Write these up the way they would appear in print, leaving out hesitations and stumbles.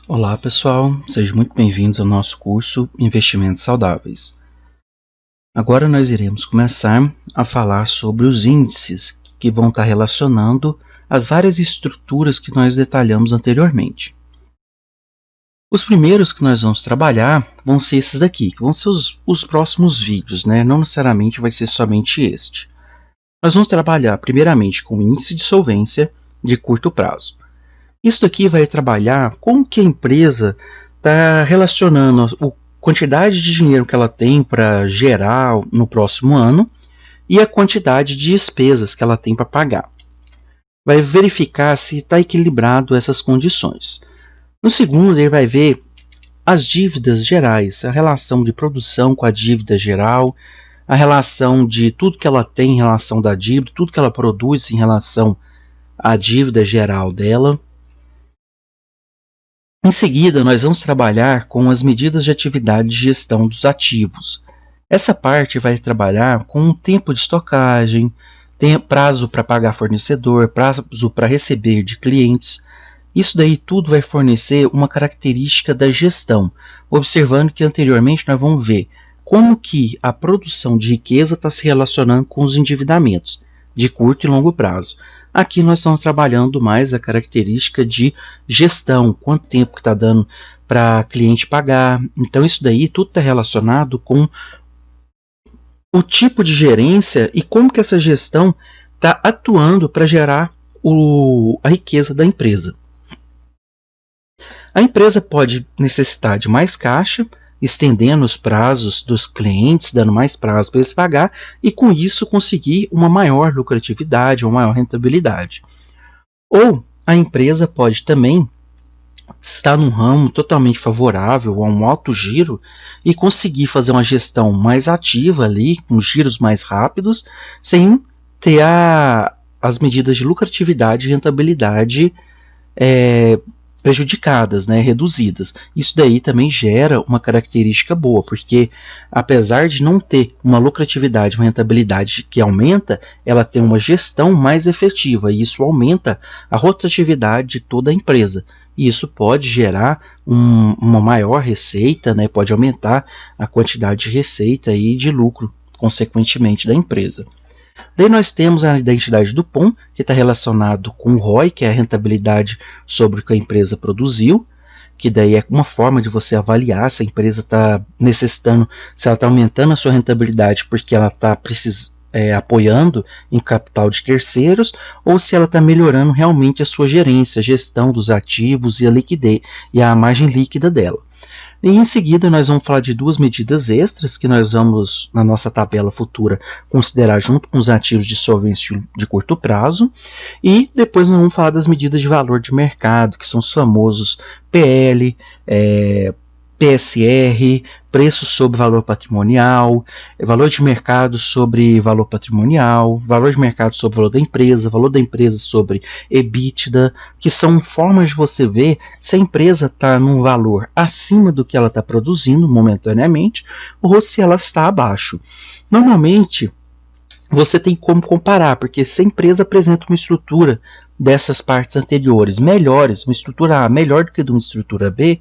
Olá pessoal, sejam muito bem-vindos ao nosso curso Investimentos Saudáveis. Agora nós iremos começar a falar sobre os índices que vão estar relacionando as várias estruturas que nós detalhamos anteriormente. Os primeiros que nós vamos trabalhar vão ser esses daqui, que vão ser os próximos vídeos, né? Não necessariamente vai ser somente este. Nós vamos trabalhar primeiramente com o índice de solvência de curto prazo. Isso daqui vai trabalhar como que a empresa está relacionando a quantidade de dinheiro que ela tem para gerar no próximo ano e a quantidade de despesas que ela tem para pagar. Vai verificar se está equilibrado essas condições. No segundo, ele vai ver as dívidas gerais, a relação de produção com a dívida geral, a relação de tudo que ela tem em relação da dívida, tudo que ela produz em relação à dívida geral dela. Em seguida, nós vamos trabalhar com as medidas de atividade de gestão dos ativos. Essa parte vai trabalhar com o tempo de estocagem, prazo para pagar fornecedor, prazo para receber de clientes. Isso daí tudo vai fornecer uma característica da gestão, observando que anteriormente nós vamos ver como que a produção de riqueza está se relacionando com os endividamentos de curto e longo prazo. Aqui nós estamos trabalhando mais a característica de gestão, quanto tempo que está dando para cliente pagar. Então isso daí tudo está relacionado com o tipo de gerência e como que essa gestão está atuando para gerar a riqueza da empresa. A empresa pode necessitar de mais caixa, estendendo os prazos dos clientes, dando mais prazo para eles pagar e com isso conseguir uma maior lucratividade, uma maior rentabilidade. Ou a empresa pode também estar num ramo totalmente favorável a um alto giro e conseguir fazer uma gestão mais ativa ali, com giros mais rápidos, sem ter as medidas de lucratividade e rentabilidade prejudicadas, né, reduzidas. Isso daí também gera uma característica boa, porque apesar de não ter uma lucratividade, uma rentabilidade que aumenta, ela tem uma gestão mais efetiva e isso aumenta a rotatividade de toda a empresa. E isso pode gerar uma maior receita, né, pode aumentar a quantidade de receita e de lucro, consequentemente, da empresa. Daí nós temos a identidade do POM, que está relacionado com o ROI, que é a rentabilidade sobre o que a empresa produziu, que daí é uma forma de você avaliar se a empresa está necessitando, se ela está aumentando a sua rentabilidade porque ela está apoiando em capital de terceiros, ou se ela está melhorando realmente a sua gerência, a gestão dos ativos e a liquidez e a margem líquida dela. E em seguida nós vamos falar de duas medidas extras que nós vamos, na nossa tabela futura, considerar junto com os ativos de solvência de curto prazo. E depois nós vamos falar das medidas de valor de mercado, que são os famosos PL, PSR, preço sobre valor patrimonial, valor de mercado sobre valor patrimonial, valor de mercado sobre valor da empresa sobre EBITDA, que são formas de você ver se a empresa está num valor acima do que ela está produzindo momentaneamente ou se ela está abaixo. Normalmente, você tem como comparar, porque se a empresa apresenta uma estrutura dessas partes anteriores melhores, uma estrutura A melhor do que de uma estrutura B,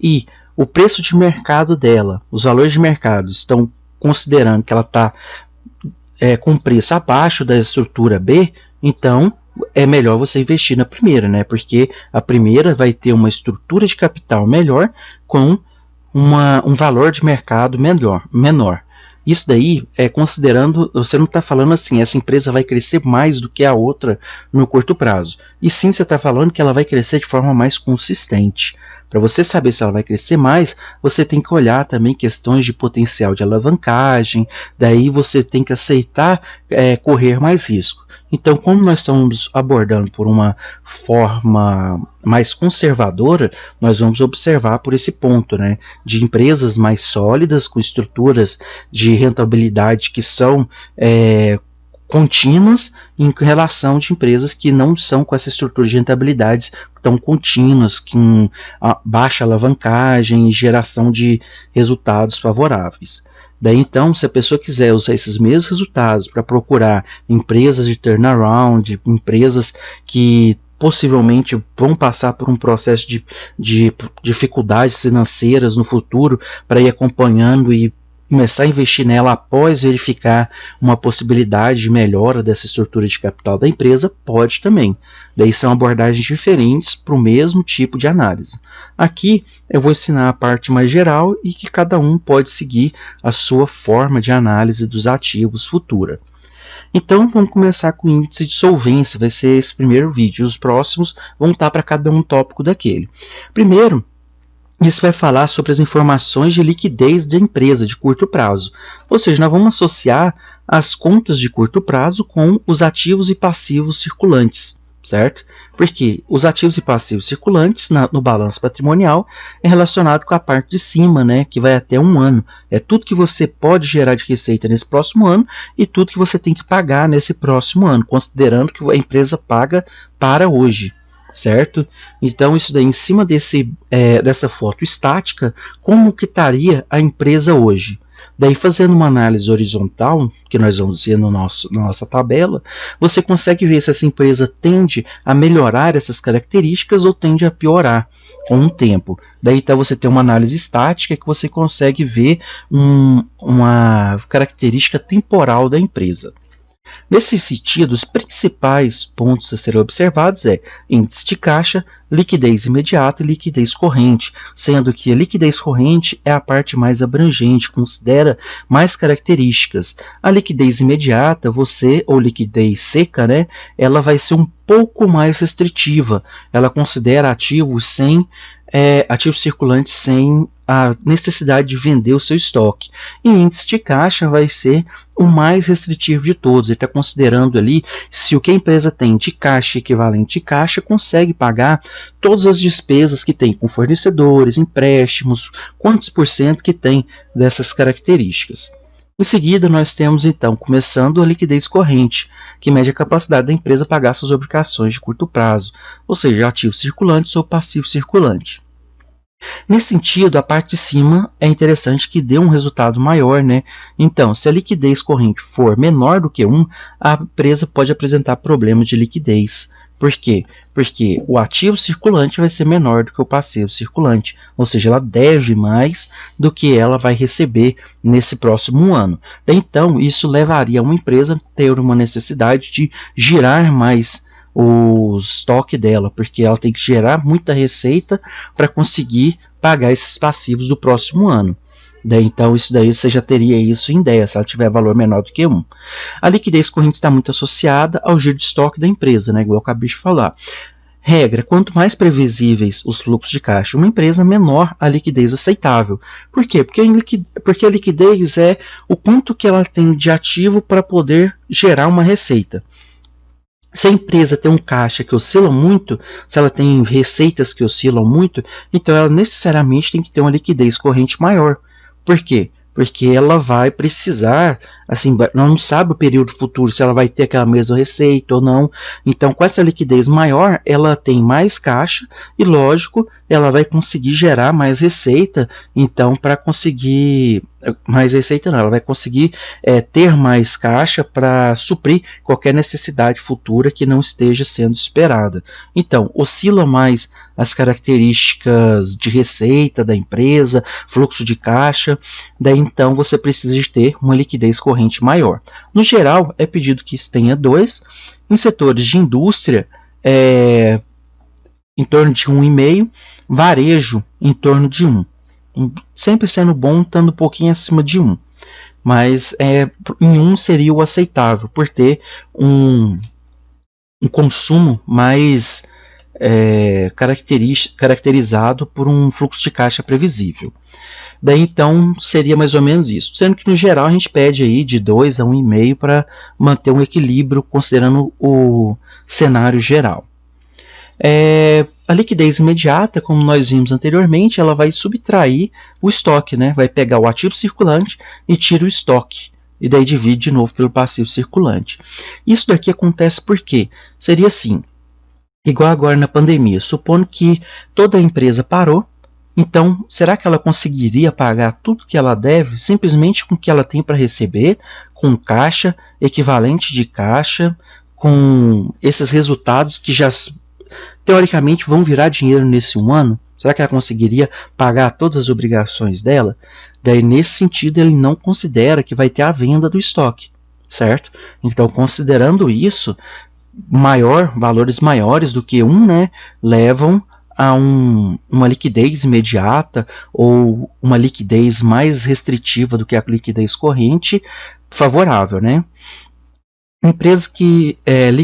e o preço de mercado dela, os valores de mercado estão considerando que ela está com preço abaixo da estrutura B, então é melhor você investir na primeira, né? Porque a primeira vai ter uma estrutura de capital melhor com um valor de mercado menor. Isso daí é considerando, você não está falando assim, essa empresa vai crescer mais do que a outra no curto prazo. E sim, você está falando que ela vai crescer de forma mais consistente. Para você saber se ela vai crescer mais, você tem que olhar também questões de potencial de alavancagem, daí você tem que aceitar correr mais risco. Então, como nós estamos abordando por uma forma mais conservadora, nós vamos observar por esse ponto, né, de empresas mais sólidas, com estruturas de rentabilidade que são contínuas em relação de empresas que não são com essa estrutura de rentabilidades tão contínuas, com baixa alavancagem e geração de resultados favoráveis. Daí então, se a pessoa quiser usar esses mesmos resultados para procurar empresas de turnaround, empresas que possivelmente vão passar por um processo de dificuldades financeiras no futuro, para ir acompanhando e começar a investir nela após verificar uma possibilidade de melhora dessa estrutura de capital da empresa, pode também. Daí são abordagens diferentes para o mesmo tipo de análise. Aqui eu vou ensinar a parte mais geral e que cada um pode seguir a sua forma de análise dos ativos futura. Então vamos começar com o índice de solvência, vai ser esse primeiro vídeo. Os próximos vão estar para cada um tópico daquele. Primeiro, isso vai falar sobre as informações de liquidez da empresa de curto prazo. Ou seja, nós vamos associar as contas de curto prazo com os ativos e passivos circulantes, certo? Porque os ativos e passivos circulantes no balanço patrimonial é relacionado com a parte de cima, né, que vai até um ano. É tudo que você pode gerar de receita nesse próximo ano e tudo que você tem que pagar nesse próximo ano, considerando que a empresa paga para hoje. Certo? Então isso daí em cima dessa foto estática, como que estaria a empresa hoje? Daí fazendo uma análise horizontal, que nós vamos ver na nossa tabela, você consegue ver se essa empresa tende a melhorar essas características ou tende a piorar com o tempo. Daí então você tem uma análise estática que você consegue ver uma característica temporal da empresa. Nesse sentido, os principais pontos a serem observados é índice de caixa, liquidez imediata e liquidez corrente, sendo que a liquidez corrente é a parte mais abrangente, considera mais características. A liquidez imediata, ou liquidez seca, né, ela vai ser um pouco mais restritiva. Ela considera ativos circulantes sem a necessidade de vender o seu estoque. E índice de caixa vai ser o mais restritivo de todos. Ele está considerando ali se o que a empresa tem de caixa equivalente de caixa consegue pagar todas as despesas que tem com fornecedores, empréstimos, quantos por cento que tem dessas características. Em seguida, nós temos então, começando a liquidez corrente, que mede a capacidade da empresa pagar suas obrigações de curto prazo, ou seja, ativo circulante ou passivo circulante. Nesse sentido, a parte de cima é interessante que dê um resultado maior, né? Então, se a liquidez corrente for menor do que 1, a empresa pode apresentar problemas de liquidez. Por quê? Porque o ativo circulante vai ser menor do que o passivo circulante, ou seja, ela deve mais do que ela vai receber nesse próximo ano. Então, isso levaria uma empresa a ter uma necessidade de girar mais o estoque dela, porque ela tem que gerar muita receita para conseguir pagar esses passivos do próximo ano. Então isso daí você já teria isso em 10, se ela tiver valor menor do que 1. A liquidez corrente está muito associada ao giro de estoque da empresa, né, igual eu acabei de falar. Regra, quanto mais previsíveis os fluxos de caixa de uma empresa, menor a liquidez aceitável. Por quê? Porque a liquidez é o quanto que ela tem de ativo para poder gerar uma receita. Se a empresa tem um caixa que oscila muito, se ela tem receitas que oscilam muito, então ela necessariamente tem que ter uma liquidez corrente maior. Por quê? Porque ela vai precisar, assim, não sabe o período futuro se ela vai ter aquela mesma receita ou não. Então, com essa liquidez maior, ela tem mais caixa e, lógico, ela vai conseguir gerar mais receita. Então, para conseguir mais receita, não, ela vai conseguir ter mais caixa para suprir qualquer necessidade futura que não esteja sendo esperada. Então, oscila mais as características de receita da empresa, fluxo de caixa, daí então você precisa de ter uma liquidez corrente maior. No geral, é pedido que tenha 2. Em setores de indústria, em torno de 1,5, varejo em torno de 1. Sempre sendo bom, estando um pouquinho acima de 1. Mas em 1 seria o aceitável, por ter um consumo mais caracterizado por um fluxo de caixa previsível. Daí então seria mais ou menos isso, sendo que no geral a gente pede aí de 2 a 1,5 para manter um equilíbrio considerando o cenário geral. A liquidez imediata, como nós vimos anteriormente, ela vai subtrair o estoque, né? Vai pegar o ativo circulante e tira o estoque, e daí divide de novo pelo passivo circulante. Isso daqui acontece porque seria assim, igual agora na pandemia, supondo que toda a empresa parou. Então, será que ela conseguiria pagar tudo que ela deve simplesmente com o que ela tem para receber, com caixa, equivalente de caixa, com esses resultados que já teoricamente vão virar dinheiro nesse um ano? Será que ela conseguiria pagar todas as obrigações dela? Daí, nesse sentido, ele não considera que vai ter a venda do estoque, certo? Então, considerando isso, valores maiores do que um, né, levam a uma liquidez imediata ou uma liquidez mais restritiva do que a liquidez corrente favorável, né? Empresas que,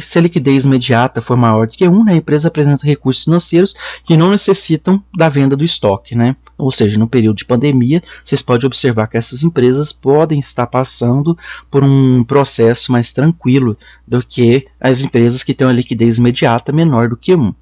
se a liquidez imediata for maior do que um, né, a empresa apresenta recursos financeiros que não necessitam da venda do estoque, né? Ou seja, no período de pandemia, vocês podem observar que essas empresas podem estar passando por um processo mais tranquilo do que as empresas que têm uma liquidez imediata menor do que um.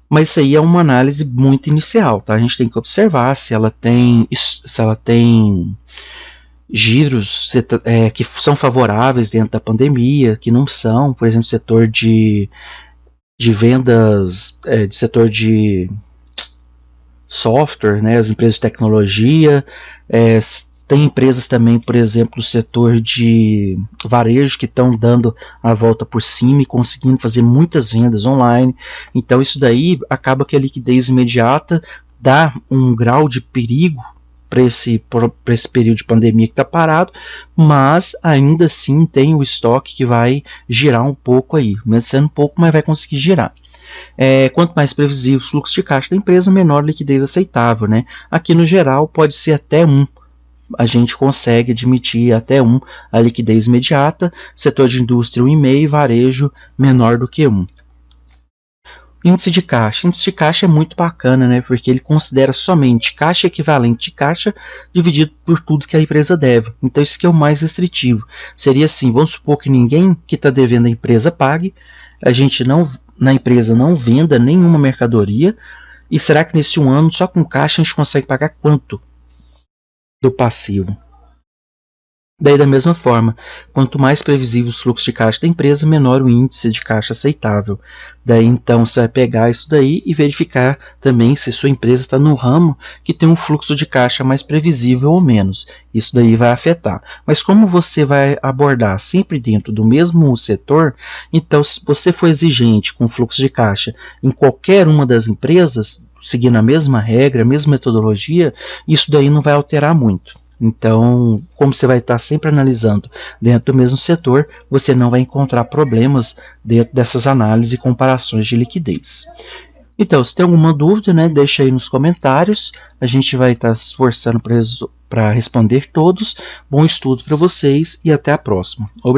Mas isso aí é uma análise muito inicial, tá? A gente tem que observar se ela tem giros que são favoráveis dentro da pandemia, que não são, por exemplo, setor de vendas, de setor de software, né, as empresas de tecnologia, tem empresas também, por exemplo, no setor de varejo que estão dando a volta por cima e conseguindo fazer muitas vendas online. Então isso daí acaba que a liquidez imediata dá um grau de perigo para esse período de pandemia que está parado, mas ainda assim tem o estoque que vai girar um pouco aí, mesmo sendo pouco, mas vai conseguir girar. Quanto mais previsível o fluxo de caixa da empresa, menor liquidez aceitável, né? Aqui no geral pode ser até 1. A gente consegue admitir até 1 a liquidez imediata, setor de indústria 1,5, varejo menor do que 1. Índice de caixa. Índice de caixa é muito bacana, né? Porque ele considera somente caixa equivalente de caixa dividido por tudo que a empresa deve. Então isso aqui é o mais restritivo. Seria assim, vamos supor que ninguém que está devendo a empresa pague, a gente na empresa não venda nenhuma mercadoria, e será que nesse um ano só com caixa a gente consegue pagar quanto do passivo? Daí, da mesma forma, quanto mais previsível os fluxos de caixa da empresa, menor o índice de caixa aceitável. Daí, então, você vai pegar isso daí e verificar também se sua empresa está no ramo que tem um fluxo de caixa mais previsível ou menos. Isso daí vai afetar. Mas como você vai abordar sempre dentro do mesmo setor, então, se você for exigente com fluxo de caixa em qualquer uma das empresas, seguindo a mesma regra, a mesma metodologia, isso daí não vai alterar muito. Então, como você vai estar sempre analisando dentro do mesmo setor, você não vai encontrar problemas dentro dessas análises e comparações de liquidez. Então, se tem alguma dúvida, né, deixa aí nos comentários. A gente vai estar se esforçando para responder todos. Bom estudo para vocês e até a próxima. Obrigado.